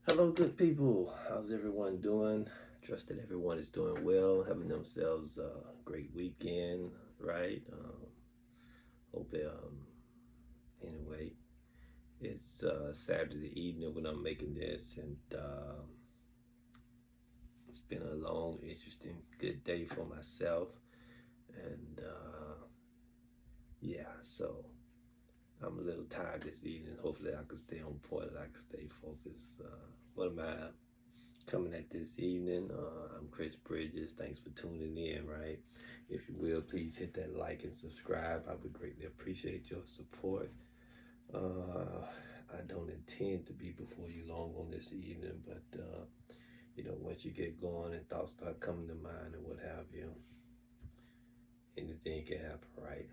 Hello, good people. How's everyone doing? Trust that everyone is doing well, having themselves a great weekend, right? Hope, anyway, it's Saturday evening when I'm making this, and it's been a long, interesting, good day for myself. And yeah, so I'm a little tired this evening. Hopefully, I can stay on point, I can stay focused. What am I coming at this evening? I'm Chris Bridges. Thanks for tuning in, right? If you will, please hit that like and subscribe. I would greatly appreciate your support. I don't intend to be before you long on this evening, but once you get going and thoughts start coming to mind and what have you, anything can happen, right?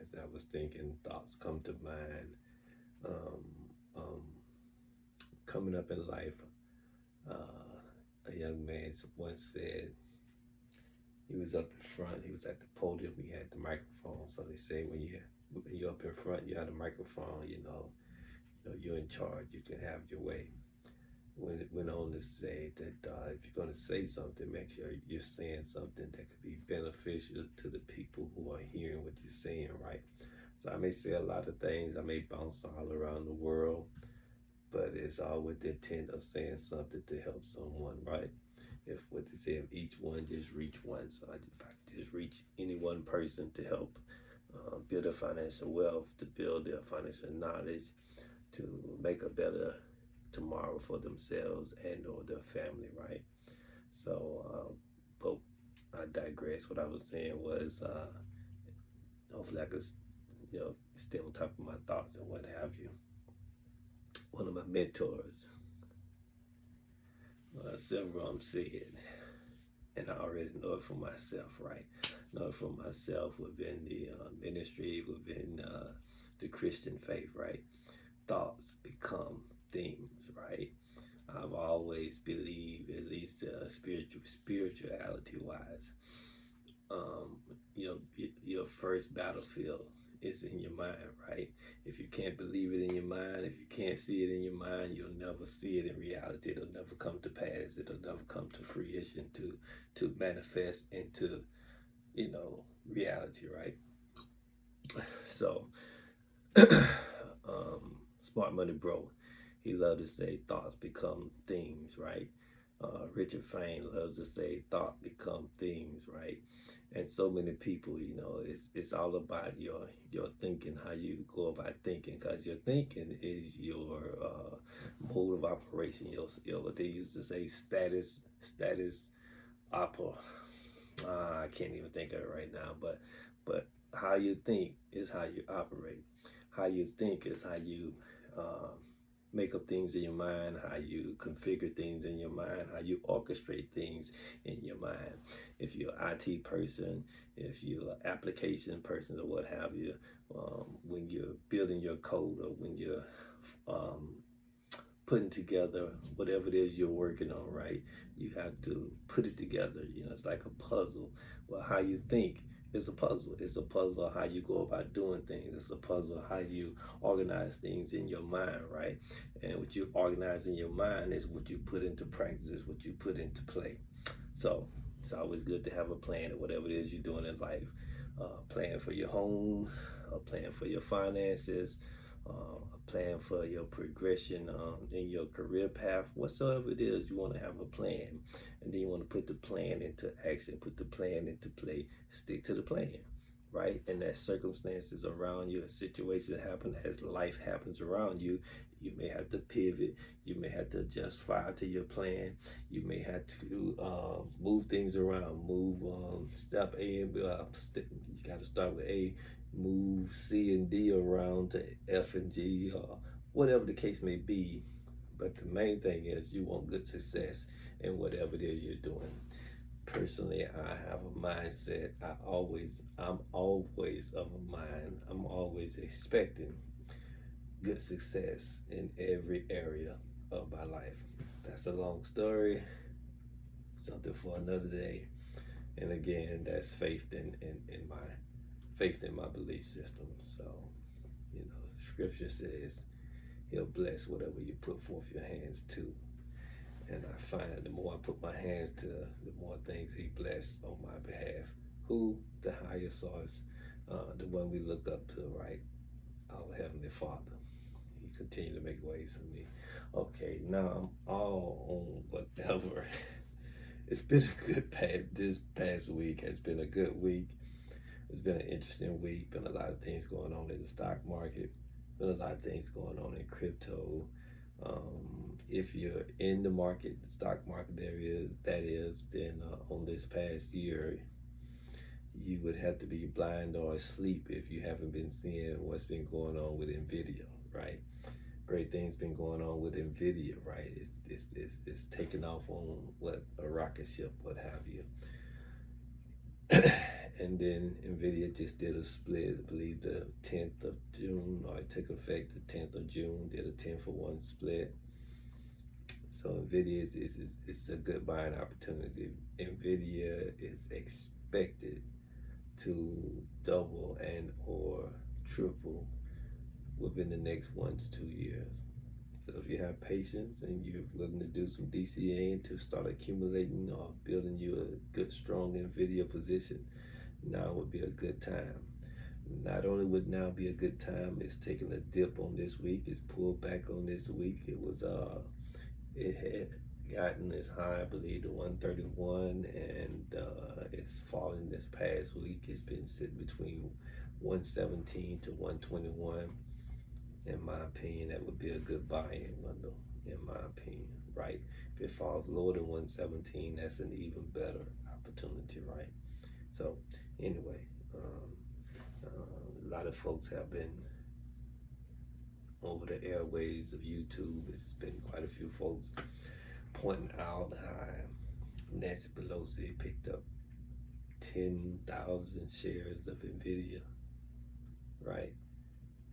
As I was thinking, thoughts come to mind. Um, um, Coming up in life, a young man once said, he was up in front. He was at the podium. He had the microphone. So they say when you're up in front, you have the microphone. You're in charge. You can have your way. When it went on to say that if you're going to say something, make sure you're saying something that could be beneficial to the people who are hearing what you're saying, right? So I may say a lot of things. I may bounce all around the world, but it's all with the intent of saying something to help someone, right? If what they say, if each one just reach one. So if I could just reach any one person to help build their financial wealth, to build their financial knowledge, to make a better tomorrow for themselves and or their family, right? So, but I digress. What I was saying was, hopefully I could, stay on top of my thoughts and what have you. One of my mentors, several of them said, and I already know it for myself, right? Know it for myself within the ministry, within the Christian faith, right? Thoughts become things, right? I've always believed, at least spirituality wise, your first battlefield is in your mind, right? If you can't believe it in your mind, if you can't see it in your mind, you'll never see it in reality. It'll never come to pass. It'll never come to fruition, to manifest into, reality, right? So, Smart Money Bro, he loved to say thoughts become things, right? Richard Fain loves to say thought become things, right? And so many people, it's all about your thinking, how you go about thinking, because your thinking is your mode of operation. What they used to say, status opera. I can't even think of it right now, but how you think is how you operate. How you think is how you uh, make up things in your mind, how you configure things in your mind, how you orchestrate things in your mind. If you're an IT person, if you're an application person, or what have you, when you're building your code or when you're um, putting together whatever it is you're working on, right? You have to put it together. It's like a puzzle. Well, how you think is a puzzle. It's a puzzle of how you go about doing things. It's a puzzle of how you organize things in your mind, right? And what you organize in your mind is what you put into practice, is what you put into play. So it's always good to have a plan of whatever it is you're doing in life. Plan for your home, a plan for your finances, a plan for your progression in your career path, whatsoever it is, you want to have a plan. And then you want to put the plan into action, put the plan into play, stick to the plan, right? And as circumstances around you, as situations happen, as life happens around you, you may have to pivot, you may have to adjust fire to your plan, you may have to move things around, move step A and you got to start with A, move C and D around to F and G, or whatever the case may be. But the main thing is you want good success in whatever it is you're doing. Personally, I have a mindset. I'm always of a mind. I'm always expecting good success in every area of my life. That's a long story, something for another day. And again, that's in my faith in my belief system. So, scripture says he'll bless whatever you put forth your hands to. And I find the more I put my hands to, the more things he bless on my behalf. Who? The higher source, the one we look up to, right? Our Heavenly Father. He continued to make ways for me. Okay, now I'm all on whatever. It's been a good this past week has been a good week. It's been an interesting week. Been a lot of things going on in the stock market. Been a lot of things going on in crypto. If you're in the market, the stock market, then on this past year, you would have to be blind or asleep if you haven't been seeing what's been going on with Nvidia, right? Great things been going on with Nvidia, right? It's taking off on what a rocket ship, what have you. And then Nvidia just did a split, I believe the 10th of June, or it took effect the 10th of June, did a 10-for-1 split. So Nvidia is a good buying opportunity. Nvidia is expected to double and or triple within the next 1 to 2 years. So if you have patience and you're willing to do some DCA to start accumulating or building you a good, strong Nvidia position, now would be a good time. Not only would now be a good time, it's taking a dip on this week, it's pulled back on this week. It had gotten as high, I believe, to 131, and it's fallen this past week. It's been sitting between 117 to 121. In my opinion, that would be a good buy-in window, in my opinion, right? If it falls lower than 117, that's an even better opportunity, right? So anyway, a lot of folks have been over the airways of YouTube. It's been quite a few folks pointing out how Nancy Pelosi picked up 10,000 shares of Nvidia, right?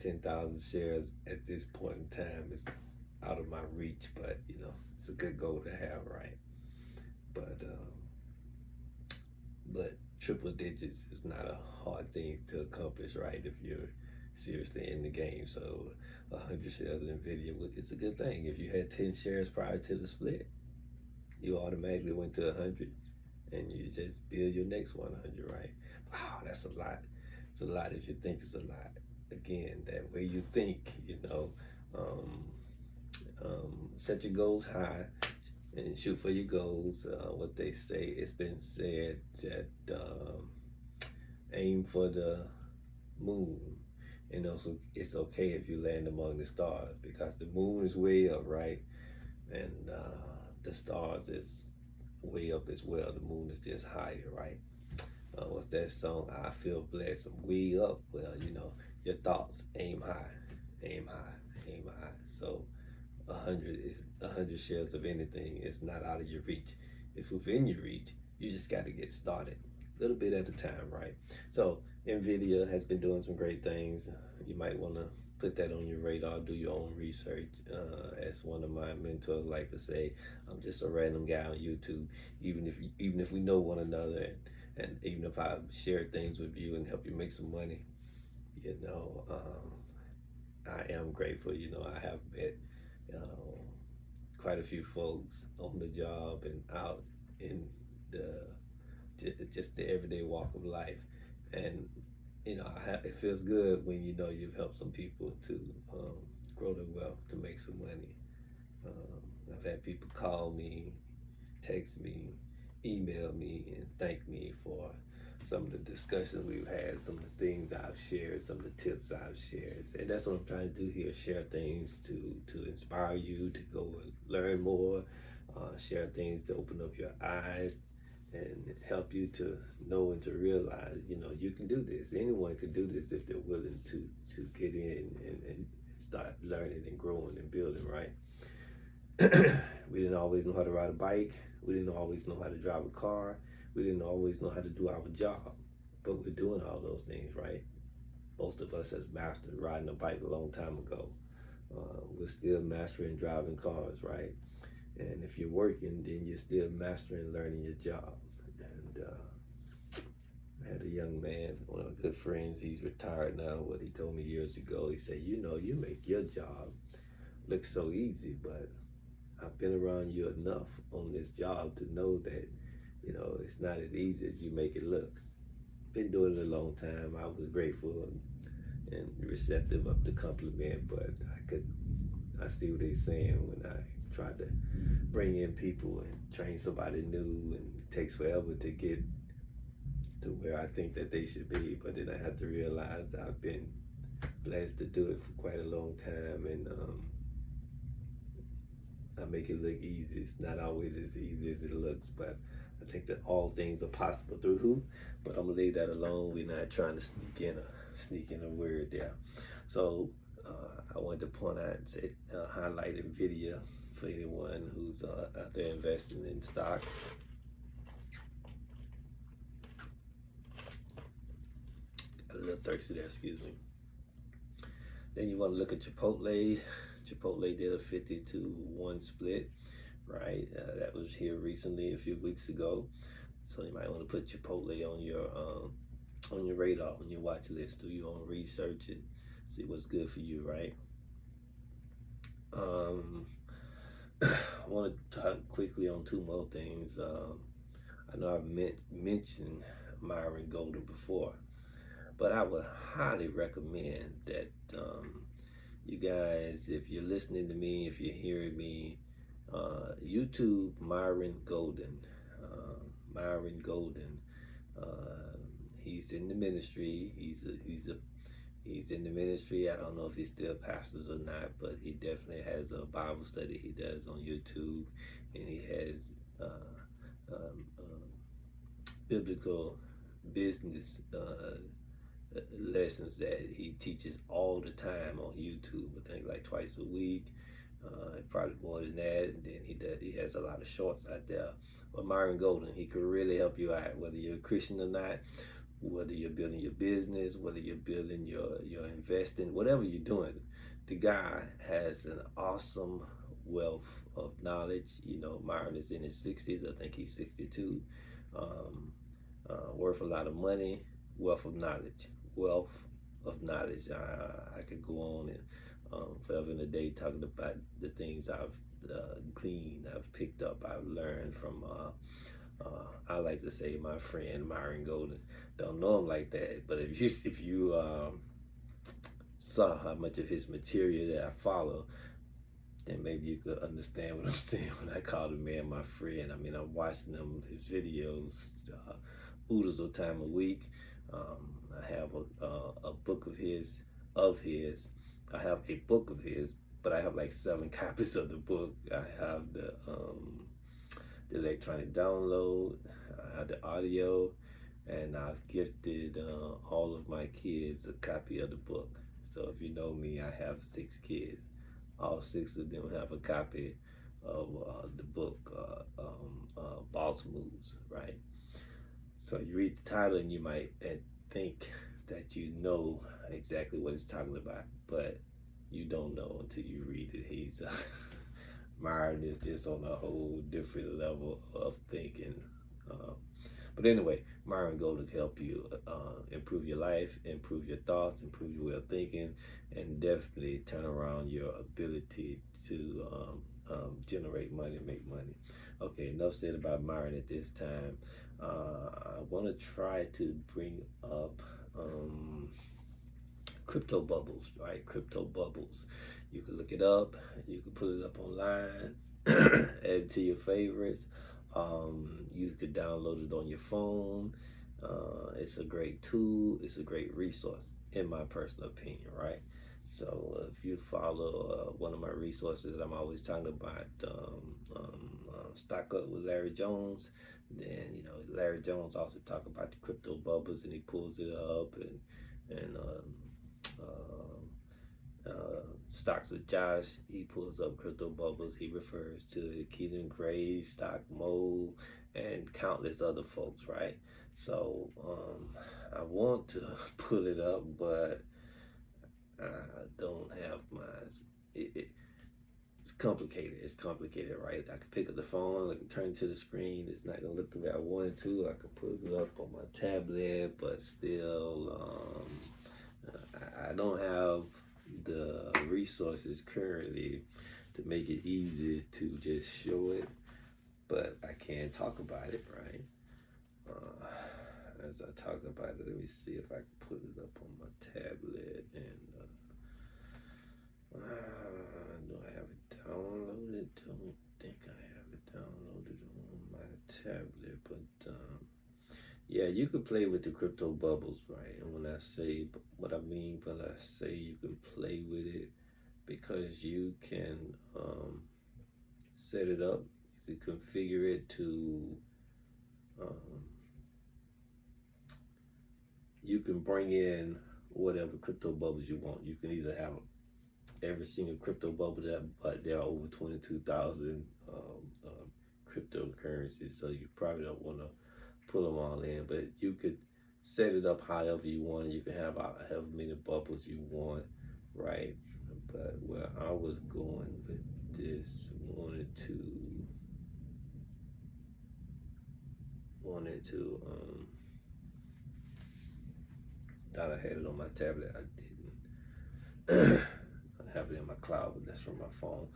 10,000 shares at this point in time is out of my reach, but you know, it's a good goal to have, right? But triple digits is not a hard thing to accomplish, right? If you're seriously in the game. So 100 shares of Nvidia is a good thing. If you had 10 shares prior to the split, you automatically went to 100, and you just build your next 100, right? Wow, that's a lot. It's a lot if you think it's a lot. Again, that way you think, set your goals high and shoot for your goals. What they say, it's been said that aim for the moon. And also, it's okay if you land among the stars, because the moon is way up, right? And the stars is way up as well. The moon is just higher, right? What's that song? I feel blessed. I'm way up. Well, your thoughts aim high, aim high, aim high. So 100 shares of anything. It's not out of your reach. It's within your reach. You just got to get started, a little bit at a time, right? So Nvidia has been doing some great things. You might want to put that on your radar. Do your own research. As one of my mentors like to say, I'm just a random guy on YouTube. Even if we know one another, and even if I share things with you and help you make some money, I am grateful. I have met quite a few folks on the job and out in just the everyday walk of life, and it feels good when you've helped some people to grow their wealth, to make some money. I've had people call me, text me, email me, and thank me for some of the discussions we've had, some of the things I've shared, some of the tips I've shared. And that's what I'm trying to do here, share things to inspire you to go and learn more, share things to open up your eyes and help you to know and to realize, you can do this. Anyone can do this if they're willing to get in and start learning and growing and building, right? We didn't always know how to ride a bike. We didn't always know how to drive a car. We didn't always know how to do our job, but we're doing all those things, right? Most of us has mastered riding a bike a long time ago. We're still mastering driving cars, right? And if you're working, then you're still mastering learning your job. And I had a young man, one of my good friends, he's retired now, what he told me years ago, he said, you make your job look so easy, but I've been around you enough on this job to know that, it's not as easy as you make it look. Been doing it a long time. I was grateful and receptive of the compliment, but I see what they're saying when I try to bring in people and train somebody new, and it takes forever to get to where I think that they should be. But then I have to realize that I've been blessed to do it for quite a long time, and I make it look easy. It's not always as easy as it looks, but I think that all things are possible through who. But I'm gonna leave that alone. We're not trying to sneak in a word there. So I wanted to point out and say, highlight NVIDIA for anyone who's out there investing in stock. Got a little thirsty there, excuse me. Then you want to look at Chipotle. Chipotle did a 50-1 split, right? That was here recently, a few weeks ago. So you might want to put Chipotle on your radar, on your watch list. Do your own research and see what's good for you, right? I want to talk quickly on two more things. I know I've mentioned Myron Golden before, but I would highly recommend that you guys, if you're listening to me, if you're hearing me, YouTube Myron Golden. Myron Golden. He's in the ministry. He's in the ministry. I don't know if he still pastors or not, but he definitely has a Bible study he does on YouTube, and he has biblical business lessons that he teaches all the time on YouTube. I think like twice a week, probably more than that. And then he has a lot of shorts out there. But Myron Golden, he could really help you out, whether you're a Christian or not, whether you're building your business, whether you're building your investing, whatever you're doing. The guy has an awesome wealth of knowledge. Myron is in his 60s. I think he's 62. Worth a lot of money. Wealth of knowledge. I could go on and forever in a day talking about the things I've gleaned, I've picked up, I've learned from I like to say my friend Myron Golden. Don't know him like that, but if you saw how much of his material that I follow, then maybe you could understand what I'm saying when I call the man my friend. I mean, I'm watching his videos oodles of time a week. I have a book of his. I have a book of his, but I have like 7 copies of the book. I have the electronic download, I have the audio, and I've gifted all of my kids a copy of the book. So if you know me, I have 6 kids. All 6 of them have a copy of the book, Boss Moves, right? So you read the title and you might think that you know exactly what it's talking about, but you don't know until you read it. Myron is just on a whole different level of thinking. But anyway, Myron Golden can help you improve your life, improve your thoughts, improve your way of thinking, and definitely turn around your ability to generate money, make money. Okay, enough said about Myron at this time. I want to try to bring up crypto bubbles, right? Crypto bubbles. You can look it up. You can put it up online, add it to your favorites. You could download it on your phone. It's a great tool. It's a great resource, in my personal opinion, right? So if you follow one of my resources that I'm always talking about, Stock Up with Larry Jones, then Larry Jones also talk about the crypto bubbles, and he pulls it up, and Stocks with Josh, he pulls up crypto bubbles. He refers to Keelan Gray, Stock Mode, and countless other folks, right? So I want to pull it up, but I don't have mine. It's complicated. It's complicated, right? I can pick up the phone, I can turn it to the screen. It's not gonna look the way I wanted to. I can put it up on my tablet, but still, I don't have the resources currently to make it easy to just show it, but I can't talk about it, right? As I talk about it, let me see if I can put it up on my tablet. And do I have it downloaded? Don't think I have it downloaded on my tablet, but yeah, you can play with the crypto bubbles, right? And when I say what I mean when I say you can play with it, because you can set it up, you can configure it to you can bring in whatever crypto bubbles you want. You can either have every single crypto bubble but there are over 22,000 cryptocurrencies, so you probably don't want to put them all in, but you could set it up however you want. You can have however many bubbles you want, right? But where I was going with this, wanted to thought I had it on my tablet. I didn't. I have it in my cloud, but that's from my phone.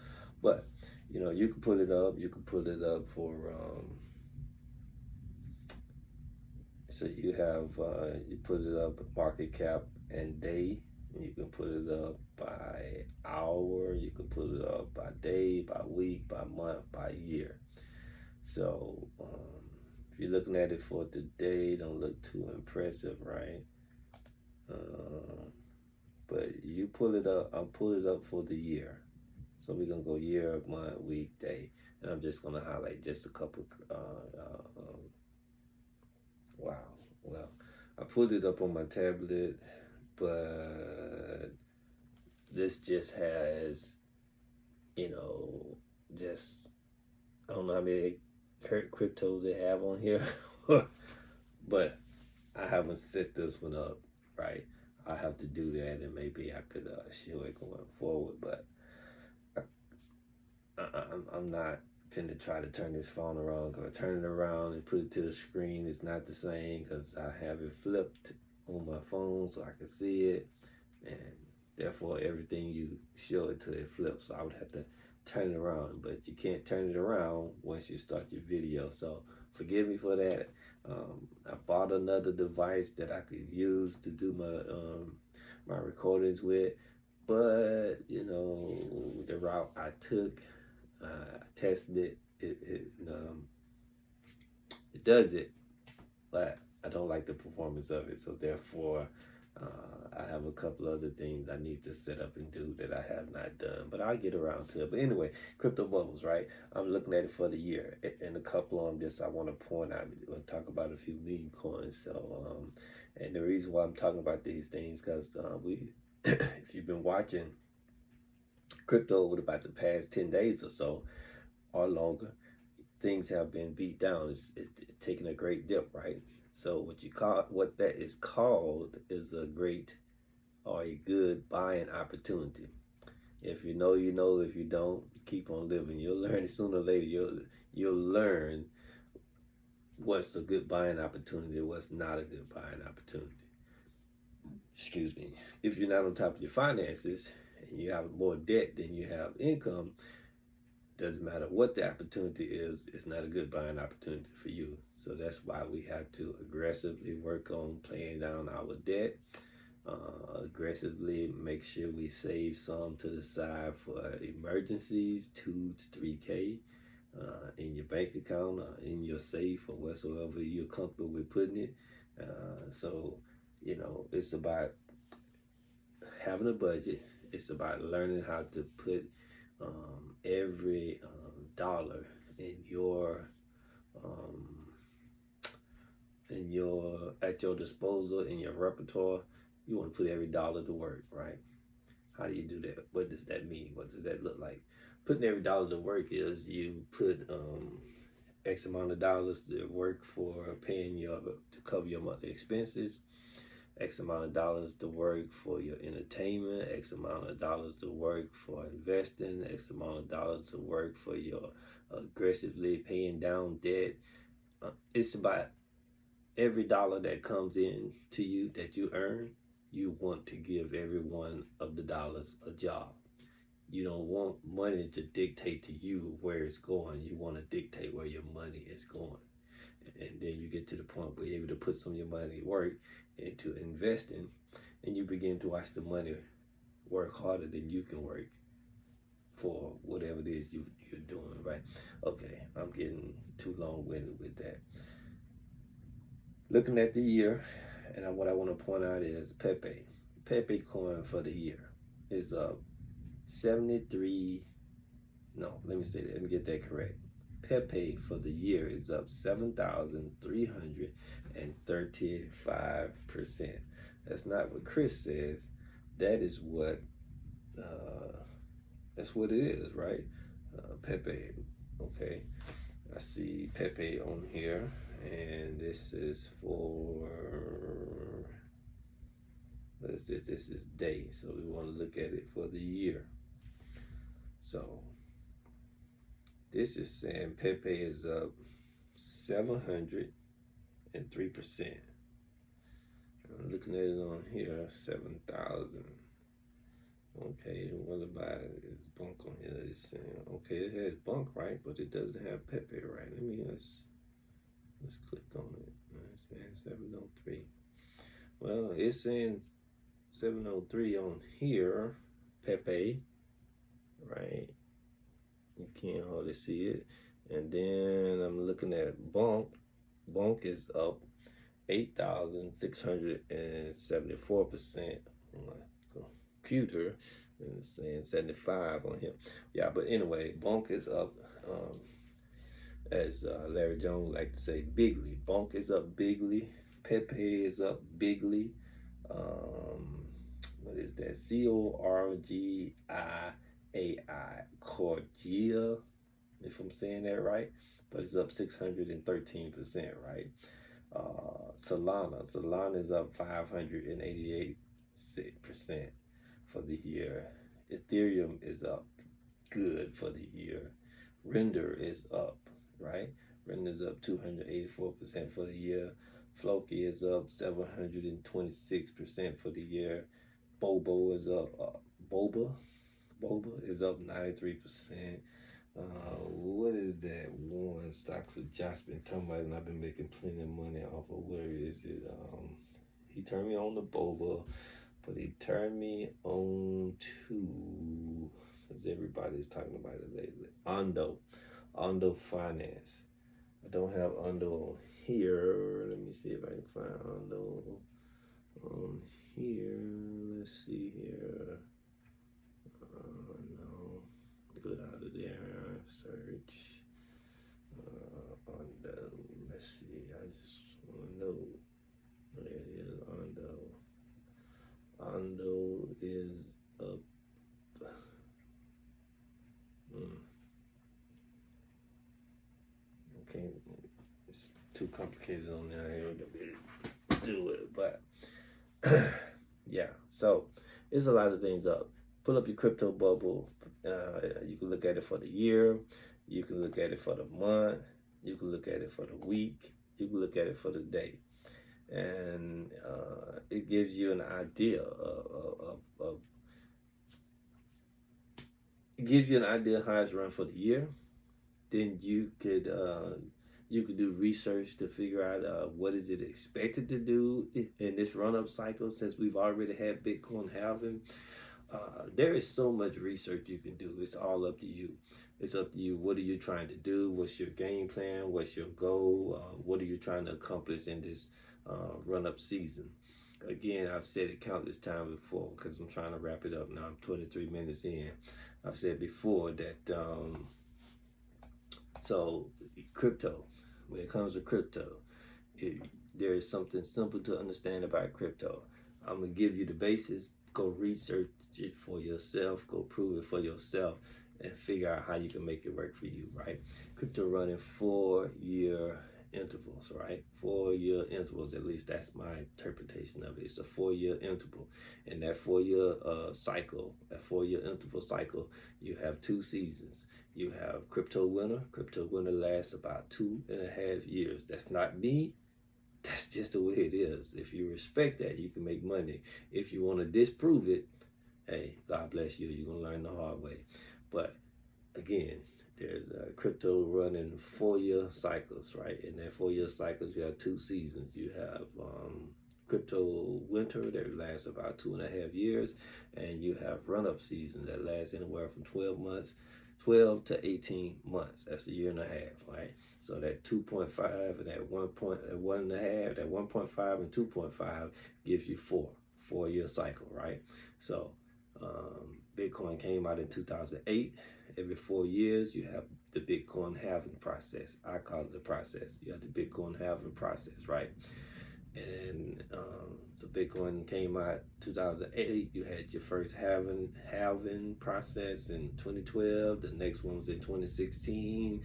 But you know, you can put it up. You can put it up for so you have you put it up market cap and day. And you can put it up by hour. You can put it up by day, by week, by month, by year. So if you're looking at it for today, don't look too impressive, right? But you pull it up, I'll pull it up for the year. So we're gonna go year, month, week, day, and I'm just gonna highlight just a couple. Wow. Well, I pulled it up on my tablet, but this just has, you know, just I don't know how many cryptos they have on here, but I haven't set this one up, right? I have to do that, and maybe I could show it going forward, but I'm not finna try to turn this phone around, because I turn it around and put it to the screen, it's not the same, because I have it flipped on my phone so I can see it, and therefore everything you show it to it flips, so I would have to turn it around, but you can't turn it around once you start your video, so forgive me for that. I bought another device that I could use to do my recordings with, but you know, the route I took, I tested it. It does it, but I don't like the performance of it. So therefore, I have a couple other things I need to set up and do that I have not done, but I'll get around to it. But anyway, crypto bubbles, right? I'm looking at it for the year, and a couple of them just I want to point out. We'll talk about a few meme coins. So, and the reason why I'm talking about these things, because if you've been watching crypto over about the past 10 days or so, or longer, things have been beat down. It's taking a great dip, right? So what that is called is a great or a good buying opportunity. If you know, you know. If you don't, keep on living. You'll learn sooner or later. You'll learn what's a good buying opportunity, what's not a good buying opportunity. Excuse me. If you're not on top of your finances and you have more debt than you have income, doesn't matter what the opportunity is, it's not a good buying opportunity for you. So that's why we have to aggressively work on paying down our debt, aggressively make sure we save some to the side for emergencies, 2 to 3K in your bank account, in your safe, or whatsoever you're comfortable with putting it. So, you know, it's about having a budget. It's about learning how to put every dollar in your at your disposal, in your repertoire. You want to put every dollar to work, right? How do you do that? What does that mean? What does that look like? Putting every dollar to work is you put X amount of dollars to work for paying to cover your monthly expenses, X amount of dollars to work for your entertainment, X amount of dollars to work for investing, X amount of dollars to work for your aggressively paying down debt. It's about every dollar that comes in to you that you earn, you want to give every one of the dollars a job. You don't want money to dictate to you where it's going. You want to dictate where your money is going. And then you get to the point where you're able to put some of your money work into investing, and you begin to watch the money work harder than you can work for whatever it is you're doing, right? Okay, I'm getting too long-winded with that. Looking at the year, and what I want to point out is Pepe. Pepe coin for the year is up 73. No, let me say that. Let me get that correct. Pepe for the year is up 7,335%. That's not what Chris says. That is what that's what it is, right? Pepe. Okay, I see Pepe on here, and this is for what is this? This is day, so we want to look at it for the year. So this is saying Pepe is up 703%. I'm looking at it on here, 7,000. Okay, what about its bunk on here? It's saying, okay, it has bunk, right? But it doesn't have Pepe, right? Let's click on it. It's saying 703. Well, it's saying 703 on here, Pepe, right? You can't hardly see it. And then I'm looking at bunk. Bunk is up 8,674% on my computer, and it's saying 75 on here. Yeah, but anyway, Bunk is up, as Larry Jones like to say, bigly. Bunk is up bigly. Pepe is up bigly. What is that? Corgiai, Corgia, if I'm saying that right. But it's up 613%, right? Solana is up 588% for the year. Ethereum is up good for the year. Render is up, right? Render is up 284% for the year. Floki is up 726% for the year. Boba is up. Boba is up 93%. What is that one stocks with Josh been talking about, and I've been making plenty of money off of? Where is it? He turned me on to Boba, but he turned me on to, because everybody's talking about it lately, Ondo Finance. I don't have Ondo on here. Let me see if I can find Ondo on here. Let's see here. No, good out of there. Search Ondo. Let's see. I just want to know where it is. Ondo is up. Okay, it's too complicated on there. I ain't gonna be able to do it, but yeah. So it's a lot of things up. Pull up your crypto bubble. You can look at it for the year. You can look at it for the month. You can look at it for the week. You can look at it for the day. And it gives you an idea of it gives you an idea of how it's run for the year. Then you could do research to figure out what is it expected to do in this run-up cycle, since we've already had Bitcoin halving. There is so much research you can do. It's all up to you. It's up to you. What are you trying to do? What's your game plan? What's your goal? What are you trying to accomplish in this run-up season? Again, I've said it countless times before, because I'm trying to wrap it up now. I'm 23 minutes in. I've said before that so crypto, when it comes to crypto, there is something simple to understand about crypto. I'm going to give you the basis. Go research it for yourself. Go prove it for yourself and figure out how you can make it work for you, right? Crypto running 4-year intervals, right? 4-year intervals, at least that's my interpretation of it. It's a 4-year interval. And that 4-year cycle, that 4-year interval cycle, you have 2 seasons. You have crypto winter. Crypto winter lasts about 2.5 years. That's not me. That's just the way it is. If you respect that, you can make money. If you want to disprove it, hey, God bless you. You're going to learn the hard way. But again, there's crypto running 4-year cycles, right? In that 4-year cycles, you have 2 seasons. You have crypto winter that lasts about 2.5 years, and you have run-up season that lasts anywhere from 12 to 18 months. That's a year and a half, right? So that 2.5 and that 1.5, that 1.5 and 2.5 gives you 4-year cycle, right? So Bitcoin came out in 2008. Every 4 years, you have the Bitcoin halving process. I call it the process. You have the Bitcoin halving process, right? And so Bitcoin came out 2008. You had your first halving process in 2012. The next one was in 2016.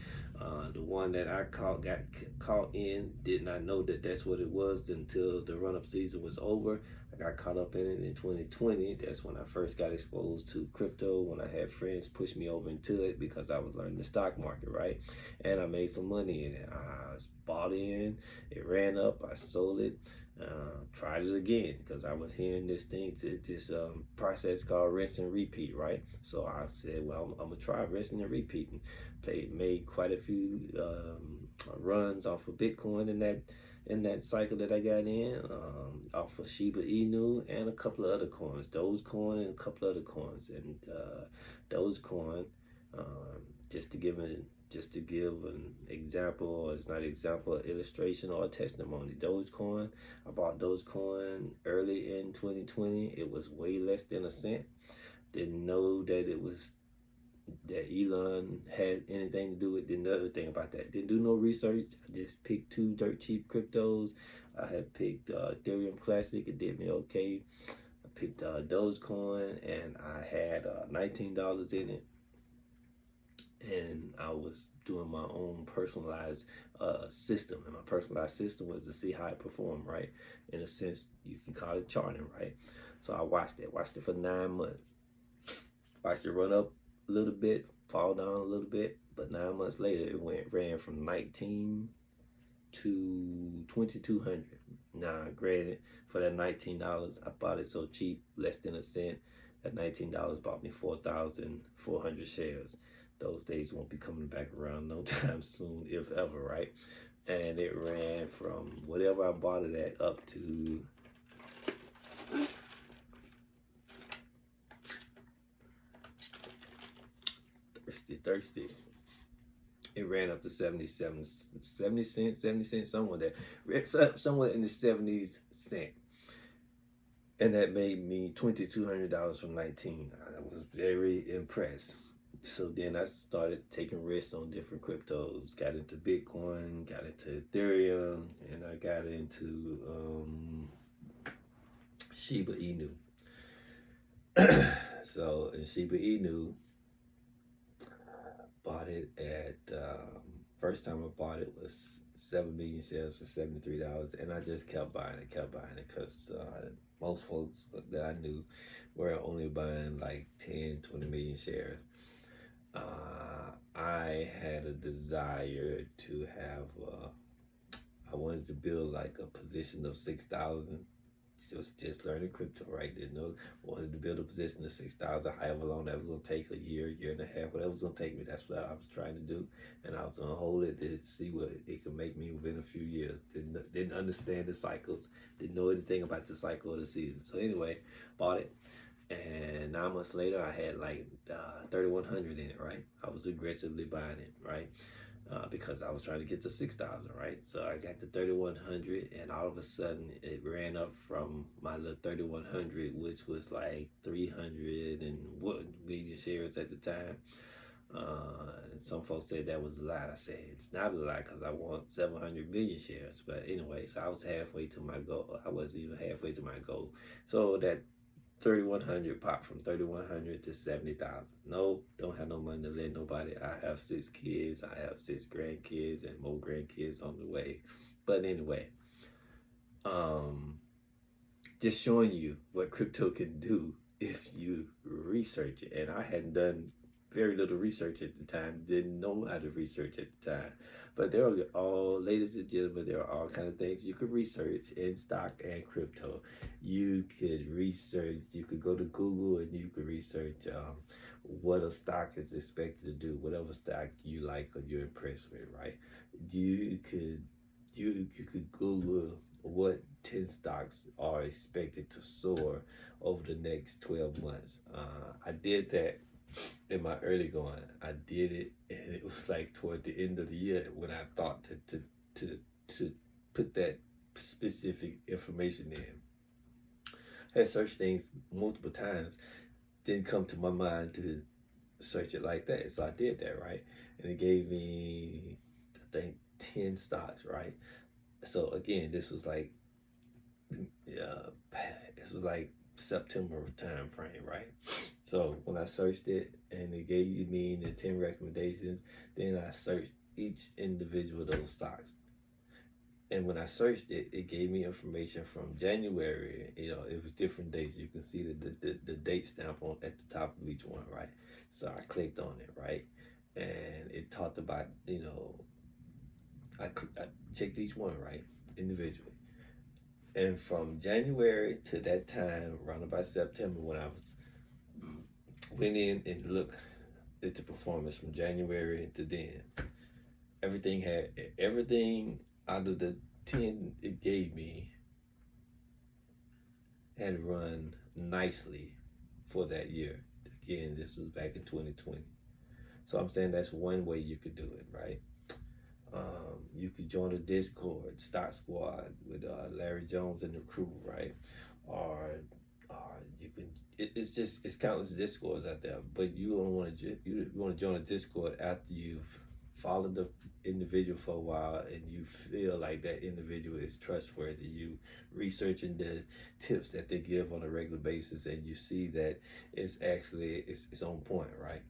The one that I got caught in, did not know that that's what it was until the run-up season was over. I got caught up in it in 2020. That's when I first got exposed to crypto, when I had friends push me over into it because I was learning the stock market, right? And I made some money in it. I bought in, it ran up, I sold it, tried it again because I was hearing this process called rinse and repeat, right? So I said, well, I'm gonna try rinsing and repeating. Made quite a few runs off of Bitcoin in that cycle that I got in, off of Shiba Inu and a couple of other coins, Dogecoin and a couple of other coins. And Dogecoin, just to give an example, or it's not an example, illustration, or a testimony. Dogecoin, I bought Dogecoin early in 2020. It was way less than a cent. Didn't know that Elon had anything to do with it. Didn't know anything about that. Didn't do no research. I just picked 2 dirt cheap cryptos. I had picked Ethereum Classic. It did me okay. I picked Dogecoin, and I had $19 in it. And I was doing my own personalized system. And my personalized system was to see how it performed, right? In a sense, you can call it charting, right? So I watched it for 9 months. Watched it run up a little bit, fall down a little bit, but 9 months later it ran from 19 to 2,200. Now, granted, for that $19, I bought it so cheap, less than a cent. That $19 bought me 4,400 shares. Those days won't be coming back around no time soon, if ever, right? And it ran from whatever I bought it at up to thirsty. It ran up to 70 cents, somewhere in the 70s cent. And that made me $2,200 from 19. I was very impressed. So then I started taking risks on different cryptos. Got into Bitcoin, got into Ethereum, and I got into Shiba Inu. So in Shiba Inu, bought it at first time I bought it was 7 million shares for $73, and I just kept buying it because most folks that I knew were only buying like 10, 20 million shares. I had a desire to have I wanted to build like a position of 6,000. Just learning crypto, right? Didn't know. Wanted to build a position of 6,000, however long that was gonna take, a year and a half, whatever was gonna take me. That's what I was trying to do, and I was gonna hold it to see what it could make me within a few years. Didn't understand the cycles. Didn't know anything about the cycle of the season. So anyway, bought it, and 9 months later, I had like 3,100 in it. Right? I was aggressively buying it. Right? Because I was trying to get to 6,000, right? So I got to 3,100, and all of a sudden it ran up from my little 3,100, which was like 300 and what million shares at the time. Some folks said that was a lie. I said it's not a lie because I want 700 million shares. But anyway, so I was halfway to my goal. I wasn't even halfway to my goal. So that 3,100 popped from 3,100 to 70,000. No, don't have no money to let nobody. I have 6 kids. I have 6 grandkids and more grandkids on the way. But anyway, just showing you what crypto can do if you research it. And I hadn't done very little research at the time, didn't know how to research at the time. But there are all, ladies and gentlemen, there are all kind of things you could research in stock and crypto. You could research, you could go to Google and you could research what a stock is expected to do, whatever stock you like or you're impressed with, right? You could you could Google what 10 stocks are expected to soar over the next 12 months. I did that in my early going. I did it, and it was like toward the end of the year when I thought to put that specific information in. I had searched things multiple times, didn't come to my mind to search it like that, so I did that, right? And it gave me, I think, 10 stocks, right? So again, this was like September time frame, right? So when I searched it and it gave me the 10 recommendations, then I searched each individual of those stocks. And when I searched it, it gave me information from January. It was different dates. You can see the date stamp on at the top of each one, right? So I clicked on it, right? And it talked about, I checked each one, right? Individually. And from January to that time, around about September, when I went in and looked at the performance from January to then, everything out of the 10 it gave me had run nicely for that year. Again, this was back in 2020. So I'm saying that's one way you could do it, right? You could join a Discord, Stock Squad, with Larry Jones and the crew, right? Or you can. It's countless Discords out there, but you don't want to. You want to join a Discord after you've followed the individual for a while and you feel like that individual is trustworthy. You researching the tips that they give on a regular basis, and you see that it's on point, right?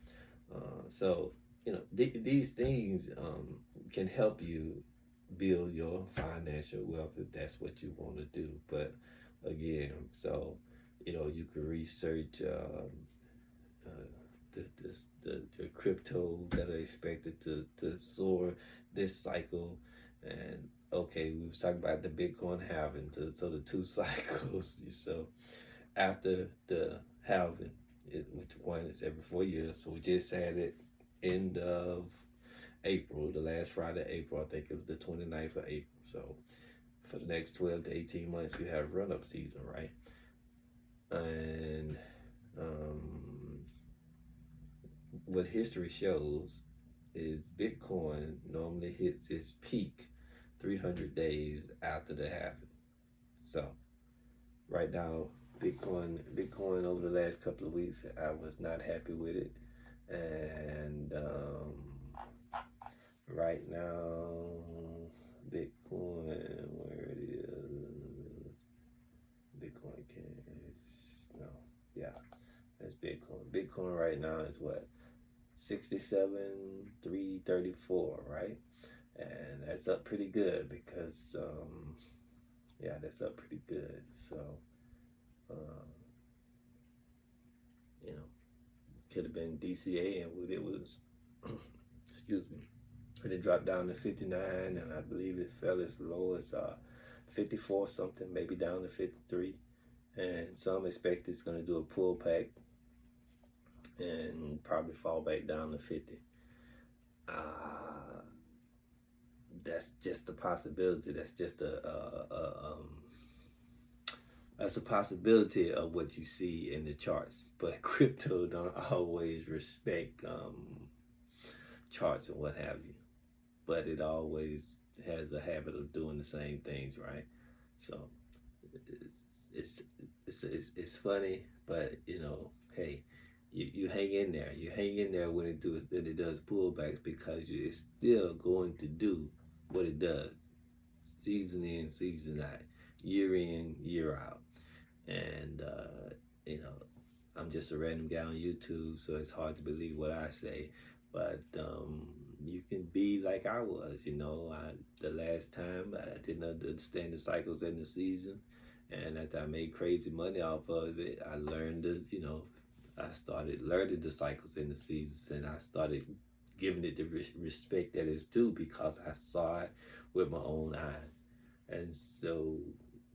So these things can help you build your financial wealth if that's what you want to do. But again, so you can research the cryptos that are expected to soar this cycle. And okay, we was talking about the Bitcoin halving, so the two cycles. So after the halving, which one is every 4 years, so we just had it end of April, the last Friday of April. I think it was the 29th of April. So for the next 12 to 18 months, you have run-up season, right? And what history shows is Bitcoin normally hits its peak 300 days after the halving. So right now, Bitcoin over the last couple of weeks, I was not happy with it. And right now, Bitcoin, where it is, Bitcoin Cash, no, yeah, that's Bitcoin. Bitcoin right now is what, 67,334, right? And that's up pretty good because, yeah, that's up pretty good. So, could have been DCA, and it was, excuse me, it dropped down to 59, and I believe it fell as low as 54 something, maybe down to 53. And some expect it's going to do a pullback and probably fall back down to 50. That's just a possibility. That's just that's a possibility of what you see in the charts. But crypto don't always respect charts and what have you. But it always has a habit of doing the same things, right? So it's funny, but hey, you hang in there. You hang in there when it does pullbacks, because it's still going to do what it does, season in, season out, year in, year out. And I'm just a random guy on YouTube, so it's hard to believe what I say. But you can be like I was. The last time I didn't understand the cycles in the season, and after I made crazy money off of it, I learned to I started learning the cycles and the seasons, and I started giving it the respect that it's due because I saw it with my own eyes. And so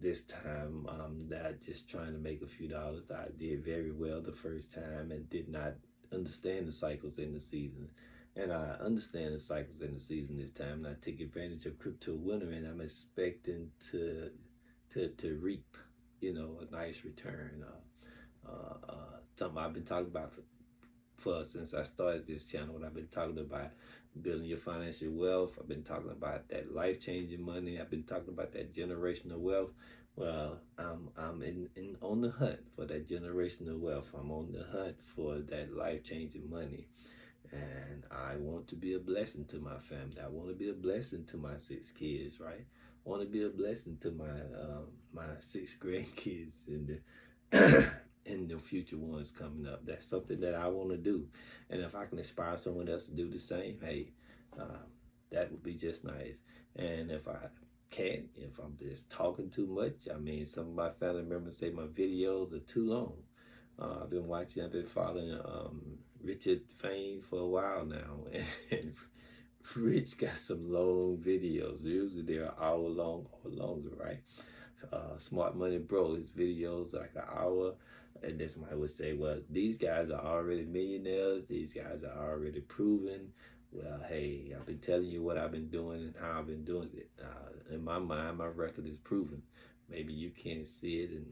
this time, I'm not just trying to make a few dollars. I did very well the first time and did not understand the cycles in the season. And I understand the cycles in the season this time, and I take advantage of crypto winter, and I'm expecting to reap, a nice return. Something I've been talking about for since I started this channel. What I've been talking about building your financial wealth. I've been talking about that life-changing money. I've been talking about that generational wealth. Well, I'm in on the hunt for that generational wealth. I'm on the hunt for that life-changing money. And I want to be a blessing to my family. I want to be a blessing to my 6 kids, right? I want to be a blessing to my 6 grandkids and and the future ones coming up. That's something that I want to do. And if I can inspire someone else to do the same, hey, that would be just nice. And if I can't, if I'm just talking too much, I mean, some of my family members say my videos are too long. I've been following Richard Fain for a while now, and Rich got some long videos. Usually they're an hour long or longer, right? Smart Money Bro, his videos like an hour, and then somebody would say, well, these guys are already millionaires. These guys are already proven. Well, hey, I've been telling you what I've been doing and how I've been doing it. In my mind, my record is proven. Maybe you can't see it, and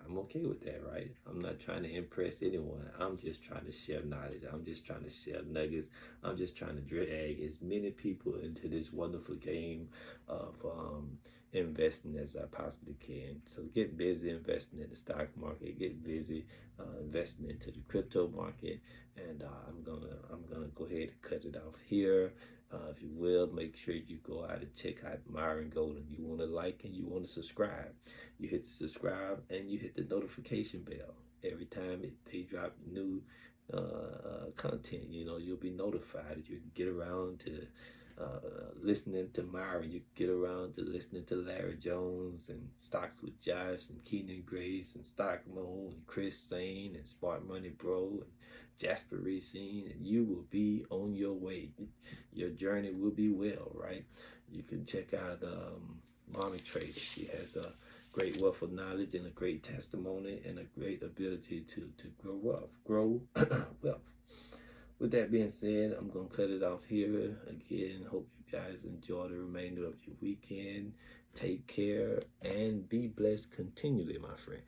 I'm okay with that, right? I'm not trying to impress anyone. I'm just trying to share knowledge. I'm just trying to share nuggets. I'm just trying to drag as many people into this wonderful game of investing as I possibly can. So get busy investing in the stock market. Get busy investing into the crypto market. And I'm gonna go ahead and cut it off here. If you will, make sure you go out and check out Myron Golden. You want to like and you want to subscribe. You hit the subscribe and you hit the notification bell. Every time they drop new content, you'll be notified. You can get around to listening to Myron. You can get around to listening to Larry Jones and Stocks with Josh and Keenan Grace and Stock Mo and Chris Sane and Smart Money Bro and Jasper Racine, and you will be on your way. Your journey will be well, right? You can check out Mommy Trader. She has a great wealth of knowledge and a great testimony and a great ability to grow wealth. With that being said, I'm going to cut it off here. Again, hope you guys enjoy the remainder of your weekend. Take care and be blessed continually, my friend.